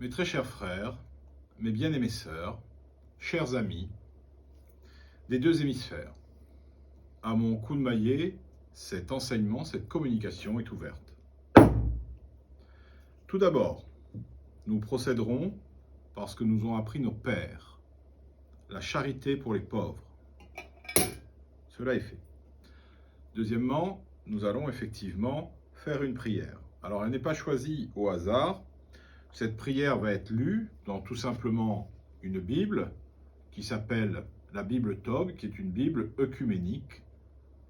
Mes très chers frères, mes bien-aimées sœurs, chers amis des deux hémisphères, à mon coup de maillet, cet enseignement, cette communication est ouverte. Tout d'abord, nous procéderons par ce que nous ont appris nos pères, la charité pour les pauvres. Cela est fait. Deuxièmement, nous allons effectivement faire une prière. Alors, elle n'est pas choisie au hasard. Cette prière va être lue dans tout simplement une Bible qui s'appelle la Bible Tob, qui est une Bible œcuménique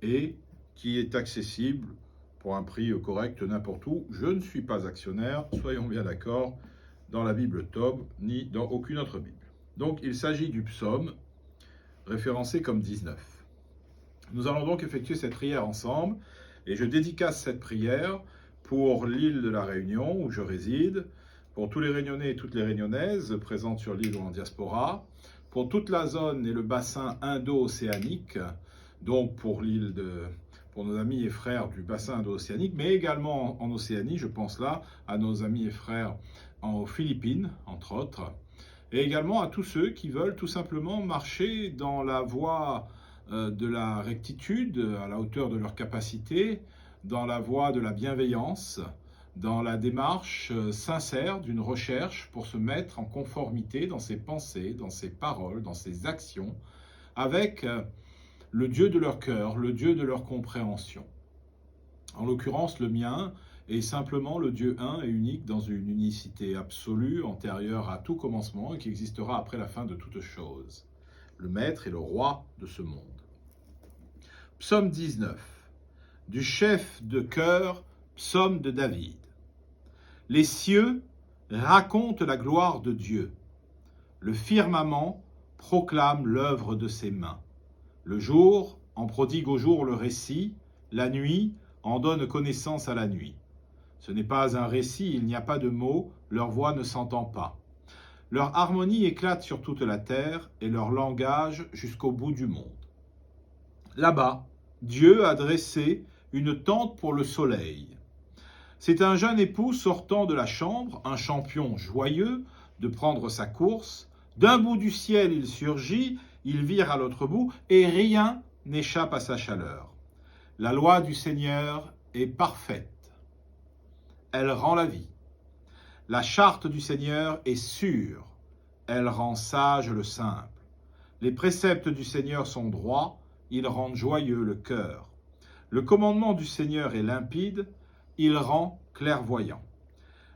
et qui est accessible pour un prix correct n'importe où. Je ne suis pas actionnaire, soyons bien d'accord, dans la Bible Tob ni dans aucune autre Bible. Donc il s'agit du psaume référencé comme 19. Nous allons donc effectuer cette prière ensemble et je dédicace cette prière pour l'île de la Réunion où je réside, pour tous les Réunionnais et toutes les Réunionnaises présentes sur l'île ou en diaspora, pour toute la zone et le bassin indo-océanique, donc pour nos amis et frères du bassin indo-océanique, mais également en Océanie, je pense là à nos amis et frères aux Philippines, entre autres, et également à tous ceux qui veulent tout simplement marcher dans la voie de la rectitude, à la hauteur de leur capacité, dans la voie de la bienveillance, dans la démarche sincère d'une recherche pour se mettre en conformité dans ses pensées, dans ses paroles, dans ses actions, avec le Dieu de leur cœur, le Dieu de leur compréhension. En l'occurrence, le mien est simplement le Dieu un et unique dans une unicité absolue, antérieure à tout commencement et qui existera après la fin de toutes choses. Le Maître et le Roi de ce monde. Psaume 19. Du chef de chœur, psaume de David. Les cieux racontent la gloire de Dieu. Le firmament proclame l'œuvre de ses mains. Le jour en prodigue au jour le récit, la nuit en donne connaissance à la nuit. Ce n'est pas un récit, il n'y a pas de mots, leur voix ne s'entend pas. Leur harmonie éclate sur toute la terre et leur langage jusqu'au bout du monde. Là-bas, Dieu a dressé une tente pour le soleil. C'est un jeune époux sortant de la chambre, un champion joyeux, de prendre sa course. D'un bout du ciel il surgit, il vire à l'autre bout, et rien n'échappe à sa chaleur. La loi du Seigneur est parfaite. Elle rend la vie. La charte du Seigneur est sûre. Elle rend sage le simple. Les préceptes du Seigneur sont droits, ils rendent joyeux le cœur. Le commandement du Seigneur est limpide, il rend clairvoyant.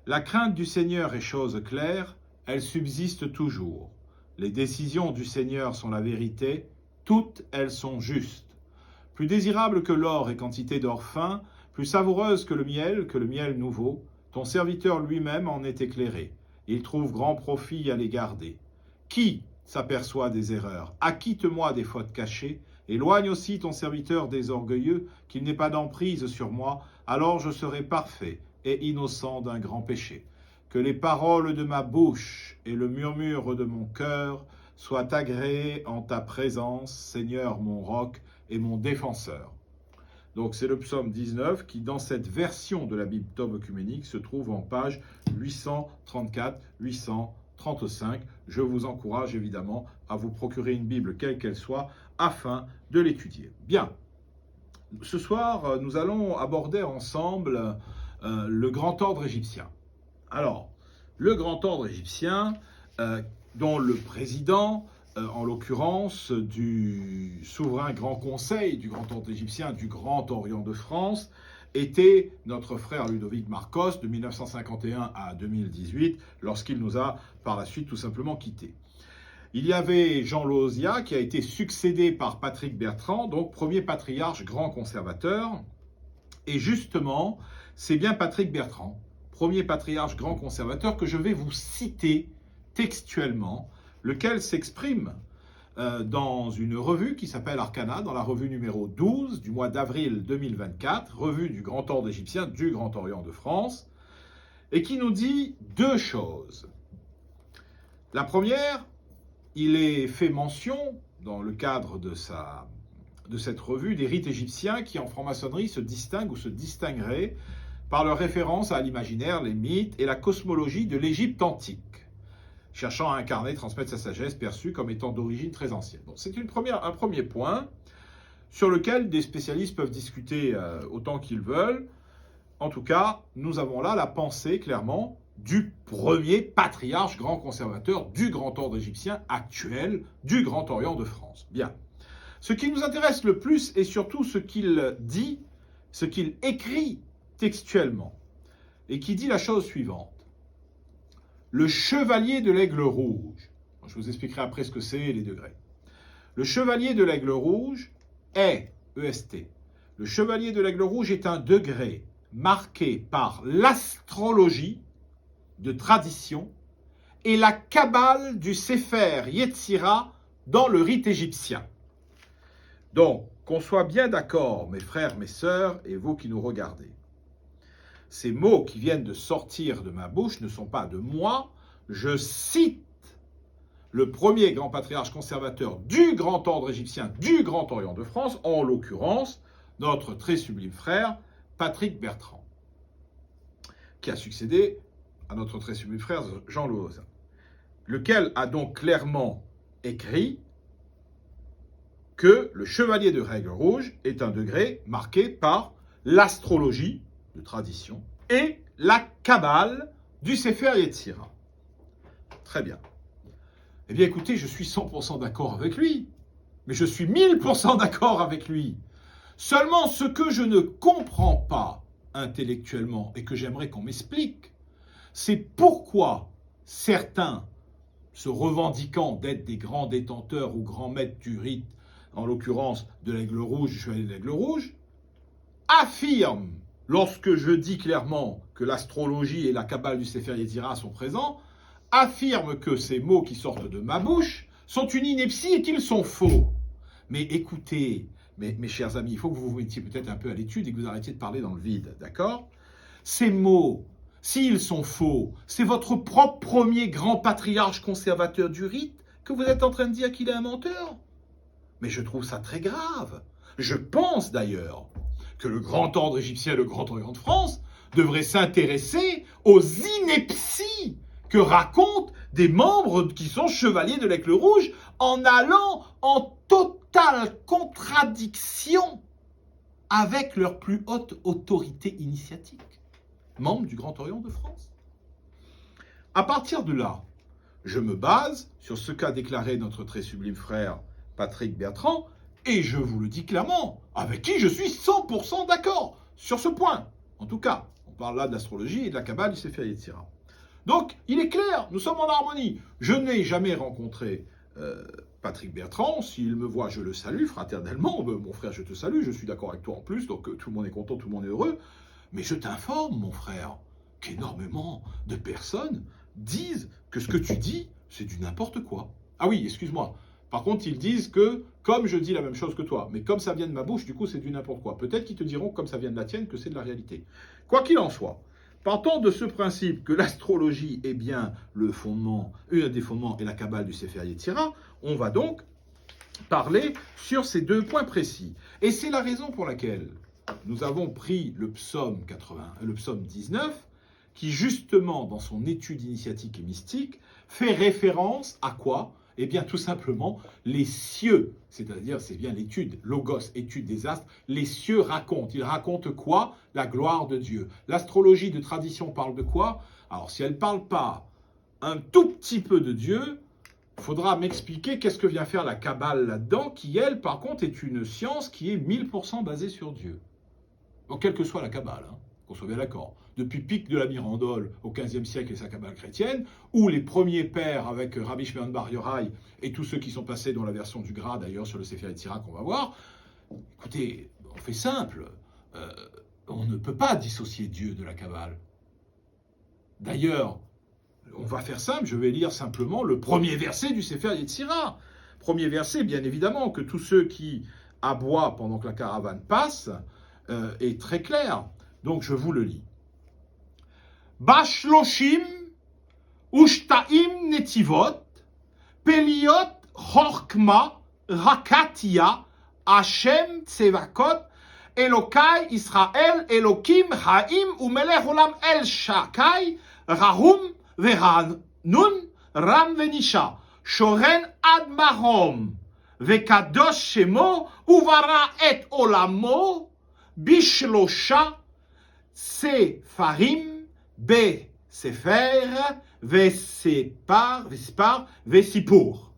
La crainte du Seigneur est chose claire, elle subsiste toujours. Les décisions du Seigneur sont la vérité, toutes elles sont justes. Plus désirable que l'or et quantité d'or fin, plus savoureuse que le miel nouveau, ton serviteur lui-même en est éclairé. Il trouve grand profit à les garder. Qui s'aperçoit des erreurs? Acquitte-moi des fautes cachées. Éloigne aussi ton serviteur des orgueilleux, qu'il n'ait pas d'emprise sur moi, alors je serai parfait et innocent d'un grand péché. Que les paroles de ma bouche et le murmure de mon cœur soient agréés en ta présence, Seigneur mon roc et mon défenseur. Donc c'est le psaume 19 qui, dans cette version de la Bible Tob œcuménique, se trouve en page 834-835. Je vous encourage évidemment à vous procurer une Bible, quelle qu'elle soit, afin de l'étudier. Bien, ce soir, nous allons aborder ensemble le grand ordre égyptien. Alors, le grand ordre égyptien, dont le président, en l'occurrence du souverain grand conseil du grand ordre égyptien du Grand Orient de France, était notre frère Ludovic Marcos de 1951 à 2018, lorsqu'il nous a par la suite tout simplement quittés. Il y avait Jean Lozia qui a été succédé par Patrick Bertrand, donc premier patriarche grand conservateur. Et justement, c'est bien Patrick Bertrand, premier patriarche grand conservateur, que je vais vous citer textuellement, lequel s'exprime dans une revue qui s'appelle Arcana, dans la revue numéro 12 du mois d'avril 2024, revue du Grand Ordre égyptien du Grand Orient de France, et qui nous dit deux choses. La première, il est fait mention, dans le cadre de cette revue, des rites égyptiens qui, en franc-maçonnerie, se distinguent ou se distingueraient par leur référence à l'imaginaire, les mythes et la cosmologie de l'Égypte antique, cherchant à incarner, transmettre sa sagesse perçue comme étant d'origine très ancienne. Bon, c'est un premier point sur lequel des spécialistes peuvent discuter autant qu'ils veulent. En tout cas, nous avons là la pensée, clairement, du premier patriarche grand conservateur du Grand Ordre égyptien actuel, du Grand Orient de France. Bien. Ce qui nous intéresse le plus est surtout ce qu'il dit, ce qu'il écrit textuellement, et qui dit la chose suivante. Le chevalier de l'aigle rouge, je vous expliquerai après ce que c'est et les degrés. Le chevalier de l'aigle rouge est, EST, le chevalier de l'aigle rouge est un degré marqué par l'astrologie de tradition et la kabbale du Sefer Yetzira dans le rite égyptien. Donc, qu'on soit bien d'accord, mes frères, mes sœurs, et vous qui nous regardez. Ces mots qui viennent de sortir de ma bouche ne sont pas de moi. Je cite le premier grand patriarche conservateur du Grand Ordre égyptien du Grand Orient de France, en l'occurrence, notre très sublime frère, Patrick Bertrand, qui a succédé à notre très sublime frère Jean Loza, lequel a donc clairement écrit que le chevalier de règle rouge est un degré marqué par l'astrologie de tradition et la kabbale du Sefer Yetzira. Très bien. Eh bien écoutez, je suis 100% d'accord avec lui, mais je suis 1000% d'accord avec lui. Seulement ce que je ne comprends pas intellectuellement et que j'aimerais qu'on m'explique, c'est pourquoi certains, se revendiquant d'être des grands détenteurs ou grands maîtres du rite, en l'occurrence de l'aigle rouge, du chevalier de l'aigle rouge, affirment, lorsque je dis clairement que l'astrologie et la kabbale du Sefer Yetzira sont présents, affirment que ces mots qui sortent de ma bouche sont une ineptie et qu'ils sont faux. Mais écoutez, mes chers amis, il faut que vous vous mettiez peut-être un peu à l'étude et que vous arrêtiez de parler dans le vide, d'accord? Ces mots, s'ils sont faux, c'est votre propre premier grand patriarche conservateur du rite que vous êtes en train de dire qu'il est un menteur. Mais je trouve ça très grave. Je pense d'ailleurs que le Grand Ordre égyptien et le Grand Orient de France devraient s'intéresser aux inepties que racontent des membres qui sont chevaliers de l'aigle rouge en allant en totale contradiction avec leur plus haute autorité initiatique, membres du Grand Orient de France. À partir de là, je me base sur ce qu'a déclaré notre très sublime frère Patrick Bertrand, et je vous le dis clairement, avec qui je suis 100% d'accord sur ce point. En tout cas, on parle là de l'astrologie et de la kabbale du Sefer Yetzira. Donc, il est clair, nous sommes en harmonie. Je n'ai jamais rencontré Patrick Bertrand. S'il me voit, je le salue fraternellement. Mon frère, je te salue, je suis d'accord avec toi en plus, donc tout le monde est content, tout le monde est heureux. Mais je t'informe, mon frère, qu'énormément de personnes disent que ce que tu dis, c'est du n'importe quoi. Ah oui, excuse-moi. Par contre, ils disent que, comme je dis la même chose que toi, mais comme ça vient de ma bouche, du coup, c'est du n'importe quoi. Peut-être qu'ils te diront, comme ça vient de la tienne, que c'est de la réalité. Quoi qu'il en soit, partant de ce principe que l'astrologie est bien le fondement, un des fondements et la kabbale du Sefer Yetzira, on va donc parler sur ces deux points précis. Et c'est la raison pour laquelle nous avons pris le psaume 19, qui justement, dans son étude initiatique et mystique, fait référence à quoi ? Eh bien, tout simplement, les cieux, c'est-à-dire, c'est bien l'étude, logos, étude des astres, les cieux racontent. Ils racontent quoi? La gloire de Dieu. L'astrologie de tradition parle de quoi? Alors, si elle ne parle pas un tout petit peu de Dieu, il faudra m'expliquer qu'est-ce que vient faire la kabbale là-dedans, qui, elle, par contre, est une science qui est 1000% basée sur Dieu. Donc, quelle que soit la kabbale, qu'on soit bien d'accord. Depuis Pic de la Mirandole au XVe siècle et sa kabbale chrétienne, ou les premiers pères avec Rabbi Shimon Bar Yochai et tous ceux qui sont passés dans la version du Gras, d'ailleurs, sur le Sefer Yetzira qu'on va voir. Écoutez, on fait simple. On ne peut pas dissocier Dieu de la kabbale. D'ailleurs, on va faire simple, je vais lire simplement le premier verset du Sefer Yetzira. Premier verset, bien évidemment, que tous ceux qui aboient pendant que la caravane passe est très clair. Donc, je vous le lis. Bashloshim ushtaim netivot peliot chorkma rakatia Hashem tsevakot Elokai Israël Elokim Haim Umelech Olam El Shakai Rahum Veranun Ram Venisha Shoren Ad Marom Vekadosh Shemo Uvara Et Olamo Bishlosha Sefarim Be Sefer Vesepar Vesipur.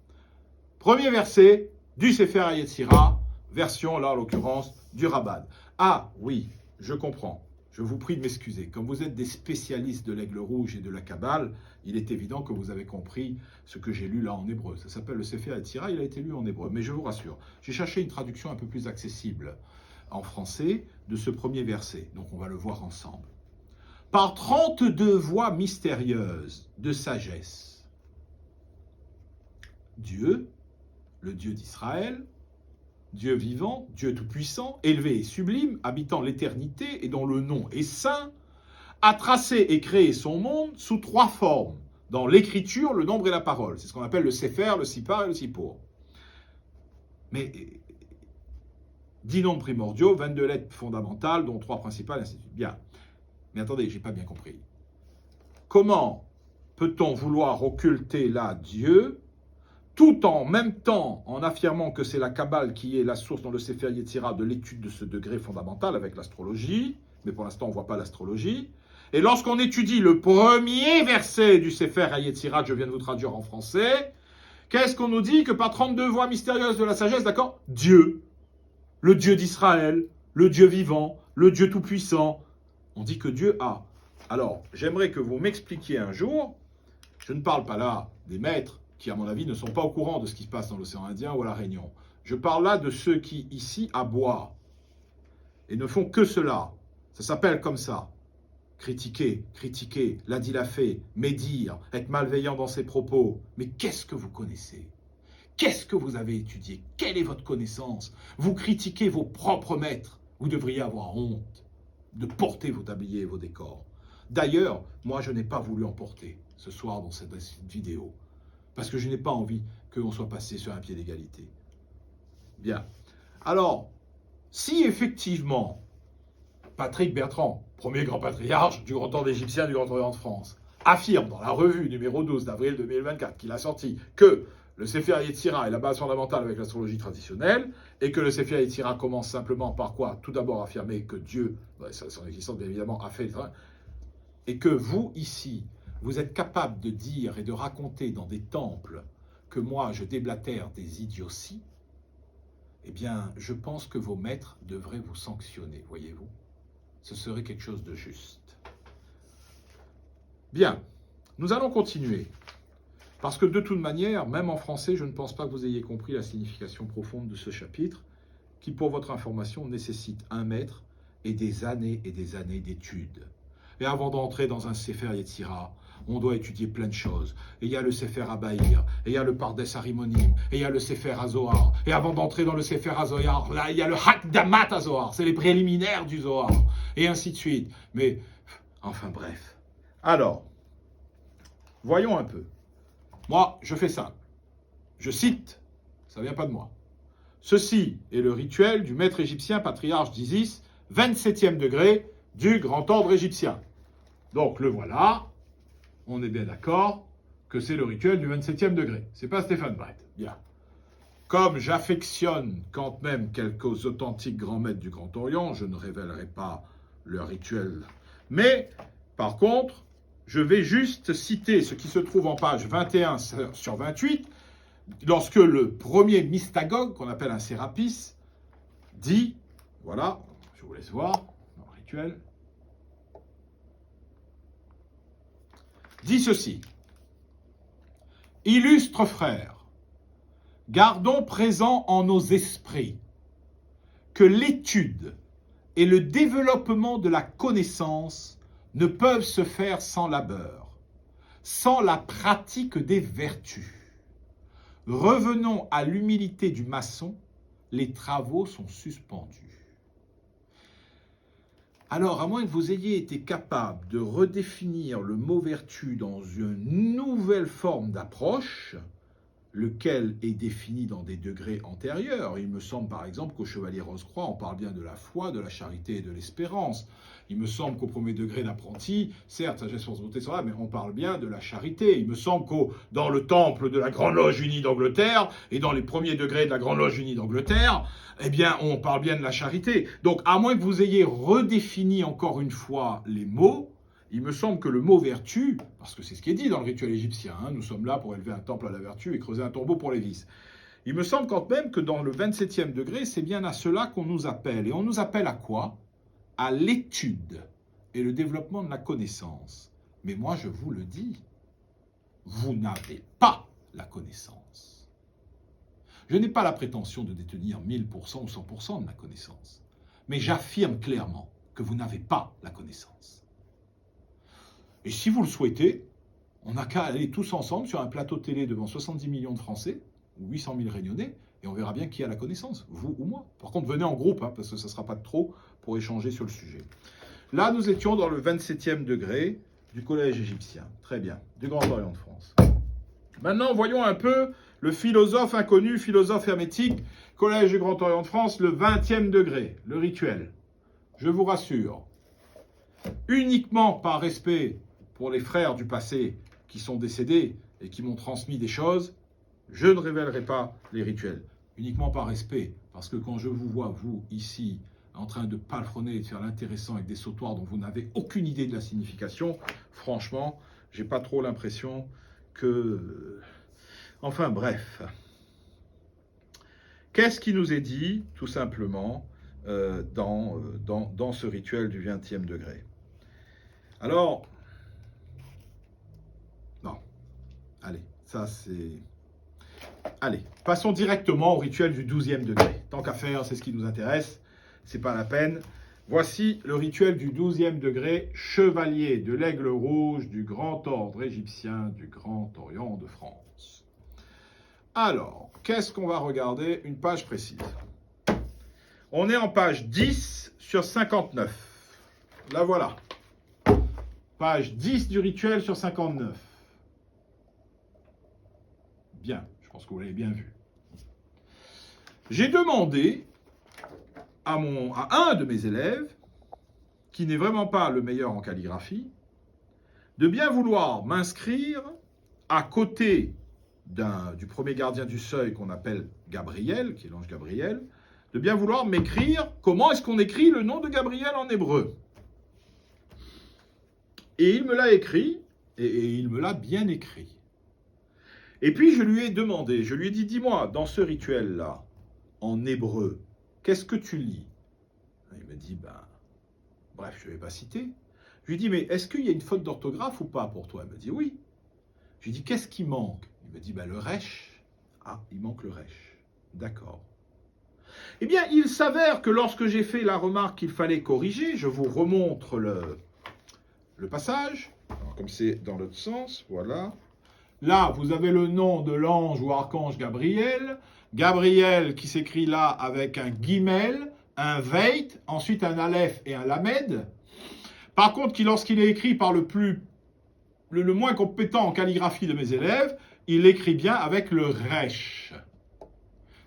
Premier verset du Sefer HaYetzira, version là en l'occurrence du Rabbad. Ah oui, je comprends. Je vous prie de m'excuser. Comme vous êtes des spécialistes de l'Aigle Rouge et de la Kabbale, il est évident que vous avez compris ce que j'ai lu là en hébreu. Ça s'appelle le Sefer HaYetzira, il a été lu en hébreu. Mais je vous rassure, j'ai cherché une traduction un peu plus accessible en français de ce premier verset. Donc on va le voir ensemble. Par 32 voies mystérieuses de sagesse, Dieu, le Dieu d'Israël, Dieu vivant, Dieu tout-puissant, élevé et sublime, habitant l'éternité et dont le nom est saint, a tracé et créé son monde sous 3 formes, dans l'écriture, le nombre et la parole. C'est ce qu'on appelle le Sefer, le Sipar et le Sipur. Mais 10 nombres primordiaux, 22 lettres fondamentales, dont 3 principales, ainsi de suite. Bien. Mais attendez, j'ai pas bien compris. Comment peut-on vouloir occulter là Dieu, tout en même temps en affirmant que c'est la Kabbale qui est la source dans le Sefer Yetzira de l'étude de ce degré fondamental avec l'astrologie, mais pour l'instant on ne voit pas l'astrologie. Et lorsqu'on étudie le premier verset du Sefer Yetzira, je viens de vous traduire en français, qu'est-ce qu'on nous dit? Que par 32 voies mystérieuses de la sagesse, d'accord, Dieu, le Dieu d'Israël, le Dieu vivant, le Dieu tout-puissant, on dit que Dieu a. Alors, j'aimerais que vous m'expliquiez un jour, je ne parle pas là des maîtres qui, à mon avis, ne sont pas au courant de ce qui se passe dans l'océan Indien ou à la Réunion. Je parle là de ceux qui, ici, aboient et ne font que cela. Ça s'appelle comme ça. Critiquer, l'a dit, l'a fait, médire, être malveillant dans ses propos. Mais qu'est-ce que vous connaissez? Qu'est-ce que vous avez étudié? Quelle est votre connaissance? Vous critiquez vos propres maîtres. Vous devriez avoir honte de porter vos tabliers et vos décors. D'ailleurs, moi, je n'ai pas voulu en porter ce soir dans cette vidéo, parce que je n'ai pas envie qu'on soit passé sur un pied d'égalité. Bien. Alors, si effectivement, Patrick Bertrand, premier grand patriarche du Grand Ordre égyptien du Grand Orient de France, affirme dans la revue numéro 12 d'avril 2024 qu'il a sorti que le Sefer Yetzira est la base fondamentale avec l'astrologie traditionnelle, et que le Sefer Yetzira commence simplement par quoi? Tout d'abord affirmer que Dieu, son existence bien évidemment, a fait, et que vous, ici, vous êtes capable de dire et de raconter dans des temples que moi, je déblatère des idioties, eh bien, je pense que vos maîtres devraient vous sanctionner, voyez-vous. Ce serait quelque chose de juste. Bien, nous allons continuer. Parce que de toute manière, même en français, je ne pense pas que vous ayez compris la signification profonde de ce chapitre, qui, pour votre information, nécessite un maître et des années d'études. Et avant d'entrer dans un Sefer Yetzira, on doit étudier plein de choses. Et il y a le Sefer Abaïr, et il y a le Pardes Harimonim, et il y a le Sefer HaZohar. Et avant d'entrer dans le Sefer HaZohar, là, il y a le Hakdamat HaZohar, c'est les préliminaires du Zohar, et ainsi de suite. Mais, enfin bref. Alors, voyons un peu. Moi, je fais ça. Je cite, ça ne vient pas de moi. Ceci est le rituel du maître égyptien patriarche d'Isis, 27e degré du Grand Ordre égyptien. Donc le voilà, on est bien d'accord que c'est le rituel du 27e degré. C'est pas Stéphane Brett. Bien. Comme j'affectionne quand même quelques authentiques grands maîtres du Grand Orient, je ne révélerai pas leur rituel. Mais, par contre, je vais juste citer ce qui se trouve en page 21 sur 28, lorsque le premier mystagogue, qu'on appelle un Sérapis, dit, voilà, je vous laisse voir, dans le rituel, dit ceci. Illustres frères, gardons présent en nos esprits que l'étude et le développement de la connaissance ne peuvent se faire sans labeur, sans la pratique des vertus. Revenons à l'humilité du maçon, les travaux sont suspendus. Alors, à moins que vous ayez été capable de redéfinir le mot vertu dans une nouvelle forme d'approche, lequel est défini dans des degrés antérieurs. Il me semble par exemple qu'au Chevalier Rose-Croix, on parle bien de la foi, de la charité et de l'espérance. Il me semble qu'au premier degré d'apprenti, certes, sagesse, force, bonté sont là, mais on parle bien de la charité. Il me semble que dans le temple de la Grande Loge Unie d'Angleterre, et dans les premiers degrés de la Grande Loge Unie d'Angleterre, eh bien, on parle bien de la charité. Donc, à moins que vous ayez redéfini encore une fois les mots, il me semble que le mot vertu, parce que c'est ce qui est dit dans le rituel égyptien, hein, nous sommes là pour élever un temple à la vertu et creuser un tombeau pour les vices. Il me semble quand même que dans le 27e degré, c'est bien à cela qu'on nous appelle. Et on nous appelle à quoi? À l'étude et le développement de la connaissance. Mais moi, je vous le dis, vous n'avez pas la connaissance. Je n'ai pas la prétention de détenir 1000% ou 100% de la connaissance. Mais j'affirme clairement que vous n'avez pas la connaissance. Et si vous le souhaitez, on n'a qu'à aller tous ensemble sur un plateau télé devant 70 millions de Français, ou 800 000 Réunionnais, et on verra bien qui a la connaissance, vous ou moi. Par contre, venez en groupe, hein, parce que ça ne sera pas de trop pour échanger sur le sujet. Là, nous étions dans le 27e degré du collège égyptien. Très bien, du Grand Orient de France. Maintenant, voyons un peu le philosophe inconnu, philosophe hermétique, collège du Grand Orient de France, le 20e degré, le rituel. Je vous rassure, uniquement par respect pour les frères du passé qui sont décédés et qui m'ont transmis des choses, je ne révélerai pas les rituels. Uniquement par respect, parce que quand je vous vois, vous, ici, en train de palefronner et de faire l'intéressant avec des sautoirs dont vous n'avez aucune idée de la signification, franchement, j'ai pas trop l'impression que... Enfin, bref. Qu'est-ce qui nous est dit, tout simplement, dans ce rituel du 20e degré? Alors... Non. Allez, ça c'est... Allez, passons directement au rituel du 12e degré. Tant qu'à faire, c'est ce qui nous intéresse, c'est pas la peine. Voici le rituel du 12e degré, chevalier de l'aigle rouge du grand ordre égyptien du Grand Orient de France. Alors, qu'est-ce qu'on va regarder? Une page précise. On est en page 10 sur 59. La voilà. Page 10 du rituel sur 59. Bien, je pense que vous l'avez bien vu. J'ai demandé à un de mes élèves, qui n'est vraiment pas le meilleur en calligraphie, de bien vouloir m'inscrire à côté du premier gardien du seuil qu'on appelle Gabriel, qui est l'ange Gabriel, de bien vouloir m'écrire comment est-ce qu'on écrit le nom de Gabriel en hébreu. Et il me l'a écrit, et il me l'a bien écrit. Et puis je lui ai demandé, je lui ai dit, dis-moi, dans ce rituel-là, en hébreu, qu'est-ce que tu lis? Il me dit, bref, je ne vais pas citer. Je lui ai dit, mais est-ce qu'il y a une faute d'orthographe ou pas pour toi? Il me dit, oui. Je lui ai dit, qu'est-ce qui manque? Il me dit, le resh. Ah, il manque le resh. D'accord. Eh bien, il s'avère que lorsque j'ai fait la remarque qu'il fallait corriger, je vous remontre le passage. Alors, comme c'est dans l'autre sens, voilà. Là, vous avez le nom de l'ange ou archange Gabriel. Gabriel qui s'écrit là avec un guimel, un veit, ensuite un aleph et un lamed. Par contre, lorsqu'il est écrit par le moins compétent en calligraphie de mes élèves, il écrit bien avec le resh.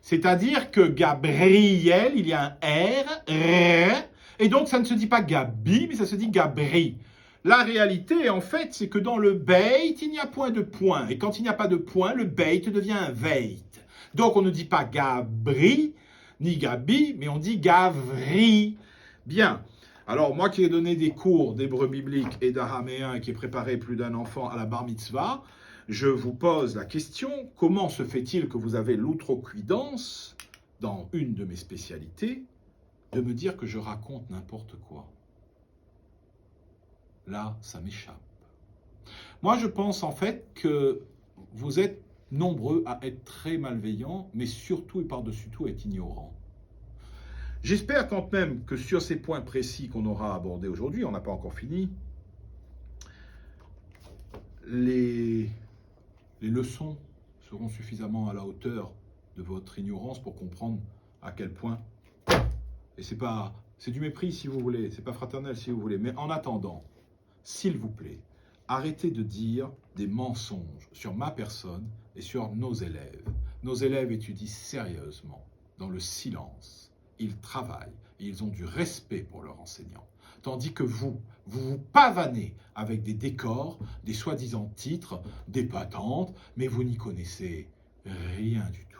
C'est-à-dire que Gabriel, il y a un R, et donc ça ne se dit pas Gabi, mais ça se dit Gabri. La réalité, en fait, c'est que dans le beit, il n'y a point de point. Et quand il n'y a pas de point, le beit devient un veit. Donc on ne dit pas Gabri, ni Gabi, mais on dit Gavri. Bien. Alors moi qui ai donné des cours d'hébreu biblique et d'araméen et qui ai préparé plus d'un enfant à la bar mitzvah, je vous pose la question, comment se fait-il que vous avez l'outrecuidance, dans une de mes spécialités, de me dire que je raconte n'importe quoi? Là, ça m'échappe. Moi, je pense en fait que vous êtes nombreux à être très malveillants, mais surtout et par-dessus tout à être ignorants. J'espère quand même que sur ces points précis qu'on aura abordés aujourd'hui, on n'a pas encore fini, les leçons seront suffisamment à la hauteur de votre ignorance pour comprendre à quel point, et c'est du mépris si vous voulez, c'est pas fraternel si vous voulez, mais en attendant, s'il vous plaît, arrêtez de dire des mensonges sur ma personne et sur nos élèves. Nos élèves étudient sérieusement, dans le silence. Ils travaillent et ils ont du respect pour leurs enseignants. Tandis que vous vous pavanez avec des décors, des soi-disant titres, des patentes, mais vous n'y connaissez rien du tout.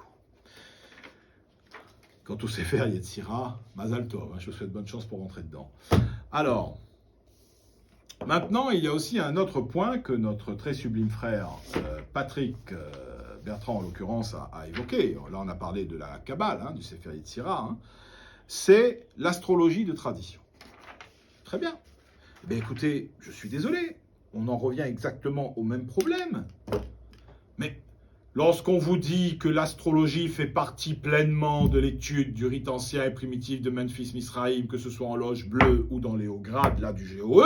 Quant au Sefer Yetzira, Mazal Tov, je vous souhaite bonne chance pour rentrer dedans. Alors, maintenant, il y a aussi un autre point que notre très sublime frère Patrick Bertrand, en l'occurrence, a évoqué. Là, on a parlé de la Kabbale, du Sefer Yetzira. C'est l'astrologie de tradition. Très bien. Eh bien, écoutez, je suis désolé. On en revient exactement au même problème. Mais lorsqu'on vous dit que l'astrologie fait partie pleinement de l'étude du rite ancien et primitif de Memphis Misraïm, que ce soit en loge bleue ou dans les hauts grades là, du GOE,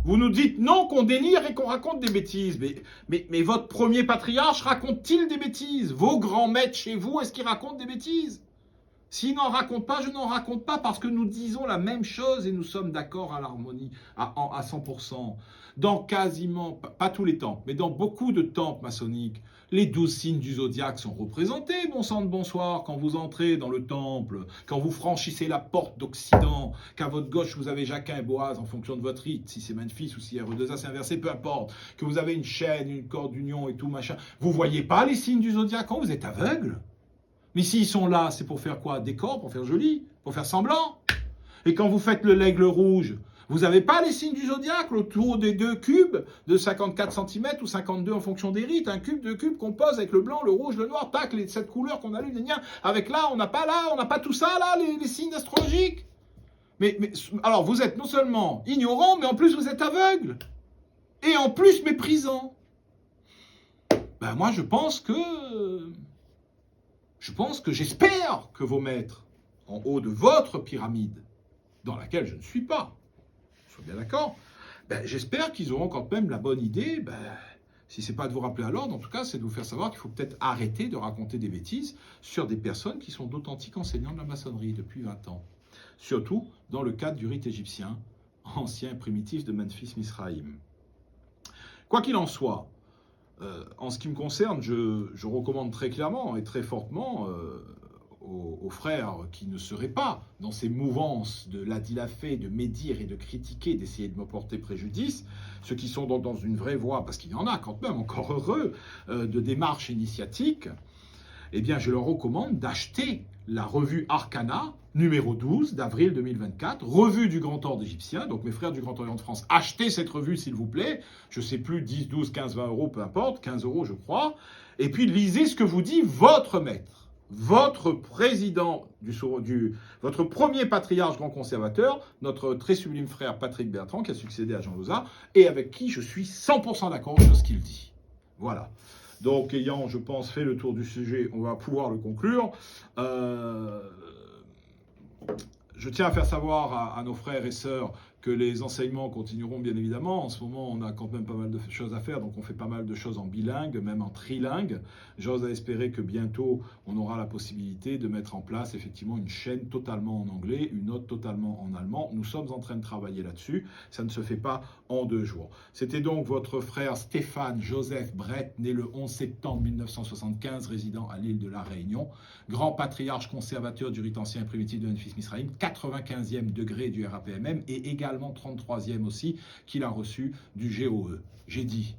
vous nous dites non, qu'on délire et qu'on raconte des bêtises. Mais votre premier patriarche raconte-t-il des bêtises? Vos grands maîtres chez vous, est-ce qu'ils racontent des bêtises? S'ils n'en racontent pas, je n'en raconte pas parce que nous disons la même chose et nous sommes d'accord à l'harmonie, à 100%. Dans quasiment, pas tous les temples, mais dans beaucoup de temples maçonniques, les 12 signes du zodiaque sont représentés, bon sang de bonsoir, quand vous entrez dans le temple, quand vous franchissez la porte d'Occident, qu'à votre gauche vous avez Jacquin et Boaz en fonction de votre rite, si c'est Memphis ou si RE2A c'est inversé, peu importe, que vous avez une chaîne, une corde d'union et tout machin, vous voyez pas les signes du zodiaque quand vous êtes aveugle? Mais s'ils sont là, c'est pour faire quoi? Décor, pour faire joli, pour faire semblant. Et quand vous faites le l'aigle rouge, vous n'avez pas les signes du zodiaque autour des deux cubes de 54 cm ou 52 en fonction des rites. Un cube, deux cubes qu'on pose avec le blanc, le rouge, le noir, tac, les 7 couleurs qu'on allume, avec là, on n'a pas tout ça là, les signes astrologiques. Mais alors vous êtes non seulement ignorant, mais en plus vous êtes aveugle. Et en plus méprisant. Ben moi j'espère que vos maîtres, en haut de votre pyramide, dans laquelle je ne suis pas, sois bien d'accord, j'espère qu'ils auront quand même la bonne idée, si ce n'est pas de vous rappeler à l'ordre, en tout cas, c'est de vous faire savoir qu'il faut peut-être arrêter de raconter des bêtises sur des personnes qui sont d'authentiques enseignants de la maçonnerie depuis 20 ans. Surtout dans le cadre du rite égyptien, ancien et primitif de Memphis Misraïm. Quoi qu'il en soit, en ce qui me concerne, je recommande très clairement et très fortement aux frères qui ne seraient pas dans ces mouvances de l'a dit l'a fait, de médire et de critiquer, d'essayer de me porter préjudice, ceux qui sont dans une vraie voie, parce qu'il y en a quand même, encore heureux, de démarche initiatique, eh bien je leur recommande d'acheter la revue Arcana, numéro 12 d'avril 2024, revue du Grand Ordre égyptien. Donc mes frères du Grand Orient de France, achetez cette revue s'il vous plaît. Je ne sais plus, 10, 12, 15, 20 euros, peu importe, 15 euros je crois. Et puis lisez ce que vous dit votre maître, votre président, votre premier patriarche grand conservateur, notre très sublime frère Patrick Bertrand, qui a succédé à Jean Lauza, et avec qui je suis 100% d'accord sur ce qu'il dit. Voilà. Donc, ayant, je pense, fait le tour du sujet, on va pouvoir le conclure. Je tiens à faire savoir à nos frères et sœurs que les enseignements continueront bien évidemment. En ce moment, on a quand même pas mal de choses à faire, donc on fait pas mal de choses en bilingue, même en trilingue. J'ose espérer que bientôt, on aura la possibilité de mettre en place effectivement une chaîne totalement en anglais, une autre totalement en allemand. Nous sommes en train de travailler là-dessus. Ça ne se fait pas en 2 jours. C'était donc votre frère Stéphane Joseph Brett, né le 11 septembre 1975, résident à l'île de la Réunion, grand patriarche conservateur du rite ancien et primitif de Memphis Misraïm, 95e degré du RAPMM et également 33e aussi, qu'il a reçu du GOE. J'ai dit